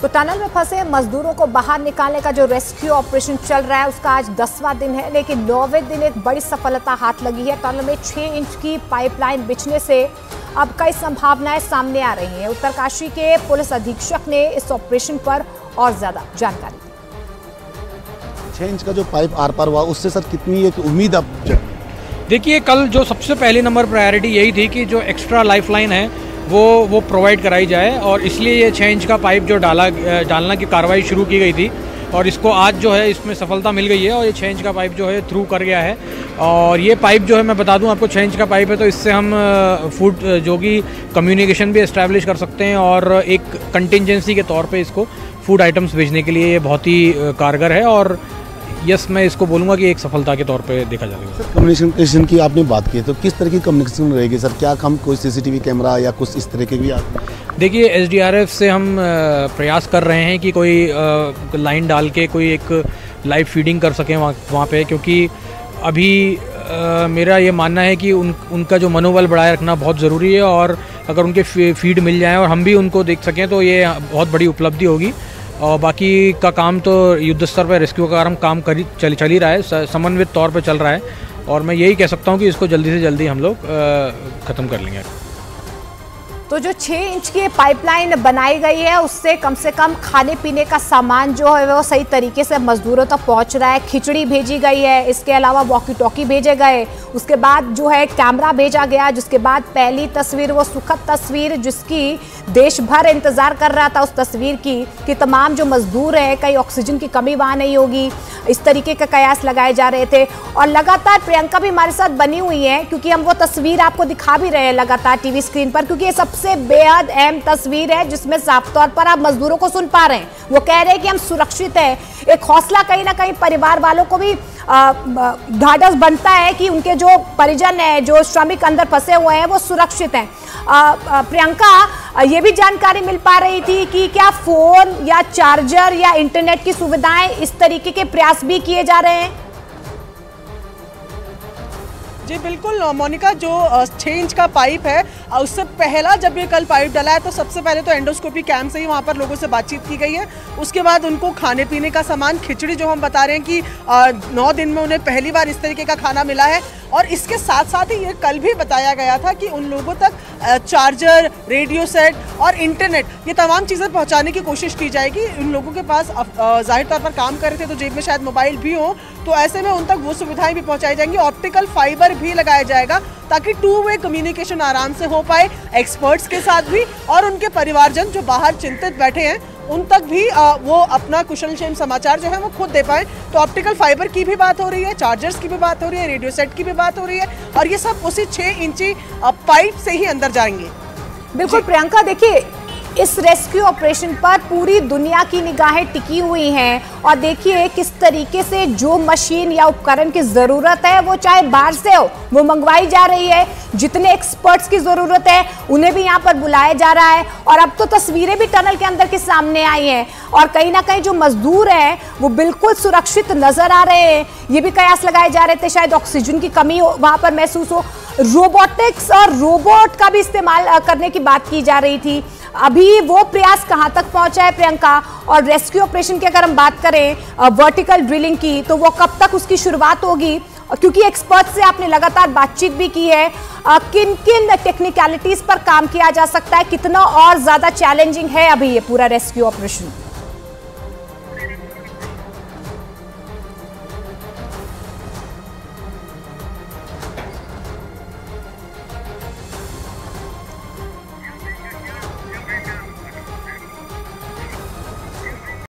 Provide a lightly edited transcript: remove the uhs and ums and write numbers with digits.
तो टनल में फंसे मजदूरों को बाहर निकालने का जो रेस्क्यू ऑपरेशन चल रहा है उसका आज 10वां दिन है, लेकिन 9वें दिन एक बड़ी सफलता हाथ लगी है। टनल में 6 इंच की पाइपलाइन बिछने से अब कई संभावनाएं सामने आ रही हैं। उत्तरकाशी के पुलिस अधीक्षक ने इस ऑपरेशन पर और ज्यादा जानकारी दी। 6 इंच का जो पाइप आर पार हुआ उससे सर कितनी एक उम्मीद अब? देखिए, कल जो सबसे पहली नंबर प्रायोरिटी यही थी कि जो एक्स्ट्रा लाइफलाइन है वो प्रोवाइड कराई जाए, और इसलिए ये 6 इंच का पाइप जो डालना की कार्रवाई शुरू की गई थी, और इसको आज जो है इसमें सफलता मिल गई है और ये 6 इंच का पाइप जो है थ्रू कर गया है। और ये पाइप जो है मैं बता दूं आपको 6 इंच का पाइप है, तो इससे हम फूड जो कि कम्युनिकेशन भी इस्टेब्लिश कर सकते हैं, और एक कंटिजेंसी के तौर पे इसको फूड आइटम्स भेजने के लिए ये बहुत ही कारगर है। और यस, मैं इसको बोलूँगा कि एक सफलता के तौर पे देखा जाएगा। सर, कम्युनिकेशन की आपने बात की, तो किस तरह की कम्युनिकेशन रहेगी सर? क्या हम कोई सीसीटीवी कैमरा या कुछ इस तरह के भी? देखिए, एसडीआरएफ से हम प्रयास कर रहे हैं कि कोई लाइन डाल के कोई एक लाइव फीडिंग कर सकें वहाँ पे, क्योंकि अभी मेरा ये मानना है कि उनका जो मनोबल बढ़ाए रखना बहुत ज़रूरी है, और अगर उनके फीड मिल जाएँ और हम भी उनको देख सकें तो ये बहुत बड़ी उपलब्धि होगी। और बाकी का काम तो युद्ध स्तर पर रेस्क्यू का काम चल ही रहा है, समन्वित तौर पे चल रहा है, और मैं यही कह सकता हूँ कि इसको जल्दी से जल्दी हम लोग ख़त्म कर लेंगे। तो जो 6 इंच की पाइपलाइन बनाई गई है उससे कम से कम खाने पीने का सामान जो है वो सही तरीके से मजदूरों तक पहुंच रहा है। खिचड़ी भेजी गई है, इसके अलावा वॉकी टॉकी भेजे गए, उसके बाद जो है कैमरा भेजा गया, जिसके बाद पहली तस्वीर वो सुखद तस्वीर जिसकी देश भर इंतजार कर रहा था, उस तस्वीर की कि तमाम जो मजदूर है कहीं ऑक्सीजन की कमी वहाँ नहीं होगी, इस तरीके के कयास लगाए जा रहे थे। और लगातार प्रियंका भी हमारे साथ बनी हुई है, क्योंकि हम वो तस्वीर आपको दिखा भी रहे हैं लगातार टीवी स्क्रीन पर, क्योंकि ये सबसे बेहद अहम तस्वीर है जिसमें साफ तौर पर आप मजदूरों को सुन पा रहे हैं। वो कह रहे हैं कि हम सुरक्षित हैं। एक हौसला कहीं ना कहीं परिवार वालों को भी ढाढ़स बनता है कि उनके जो परिजन है, जो श्रमिक अंदर फंसे हुए हैं, वो सुरक्षित हैं। प्रियंका, ये भी जानकारी मिल पा रही थी कि क्या फोन या चार्जर या इंटरनेट की सुविधाएं, इस तरीके के प्रयास भी किए जा रहे हैं? जी बिल्कुल मोनिका, जो 6 इंच का पाइप है उससे पहला जब ये कल पाइप डला है तो सबसे पहले तो एंडोस्कोपी कैंप से ही वहाँ पर लोगों से बातचीत की गई है। उसके बाद उनको खाने पीने का सामान, खिचड़ी जो हम बता रहे हैं कि 9 दिन में उन्हें पहली बार इस तरीके का खाना मिला है। और इसके साथ साथ ही ये कल भी बताया गया था कि उन लोगों तक चार्जर, रेडियो सेट और इंटरनेट, ये तमाम चीज़ें पहुंचाने की कोशिश की जाएगी। उन लोगों के पास जाहिर तौर पर काम कर रहे थे तो जेब में शायद मोबाइल भी हो, तो ऐसे में उन तक वो सुविधाएं भी पहुंचाई जाएंगी। ऑप्टिकल फाइबर भी लगाया जाएगा ताकि 2 वे कम्युनिकेशन आराम से हो पाए एक्सपर्ट्स के साथ भी, और उनके परिवारजन जो बाहर चिंतित बैठे हैं उन तक भी वो अपना कुशलक्षेम समाचार जो है वो खुद दे पाए। तो ऑप्टिकल फाइबर की भी बात हो रही है, चार्जर्स की भी बात हो रही है, रेडियो सेट की भी बात हो रही है, और ये सब उसी 6 इंची पाइप से ही अंदर जाएंगे। बिल्कुल प्रियंका, देखिए इस रेस्क्यू ऑपरेशन पर पूरी दुनिया की निगाहें टिकी हुई हैं, और देखिए किस तरीके से जो मशीन या उपकरण की जरूरत है वो चाहे बाहर से हो वो मंगवाई जा रही है। जितने एक्सपर्ट्स की जरूरत है उन्हें भी यहाँ पर बुलाया जा रहा है, और अब तो तस्वीरें भी टनल के अंदर के सामने आई हैं, और कहीं ना कहीं जो मजदूर हैं वो बिल्कुल सुरक्षित नजर आ रहे हैं। ये भी कयास लगाए जा रहे थे शायद ऑक्सीजन की कमी वहां पर महसूस हो। रोबोटिक्स और रोबोट का भी इस्तेमाल करने की बात की जा रही थी। अभी वो प्रयास कहां तक पहुंचा है प्रियंका? और रेस्क्यू ऑपरेशन की अगर हम बात करें वर्टिकल ड्रिलिंग की, तो वो कब तक उसकी शुरुआत होगी? क्योंकि एक्सपर्ट से आपने लगातार बातचीत भी की है, किन किन टेक्निकलिटीज पर काम किया जा सकता है, कितना और ज्यादा चैलेंजिंग है अभी ये पूरा रेस्क्यू ऑपरेशन?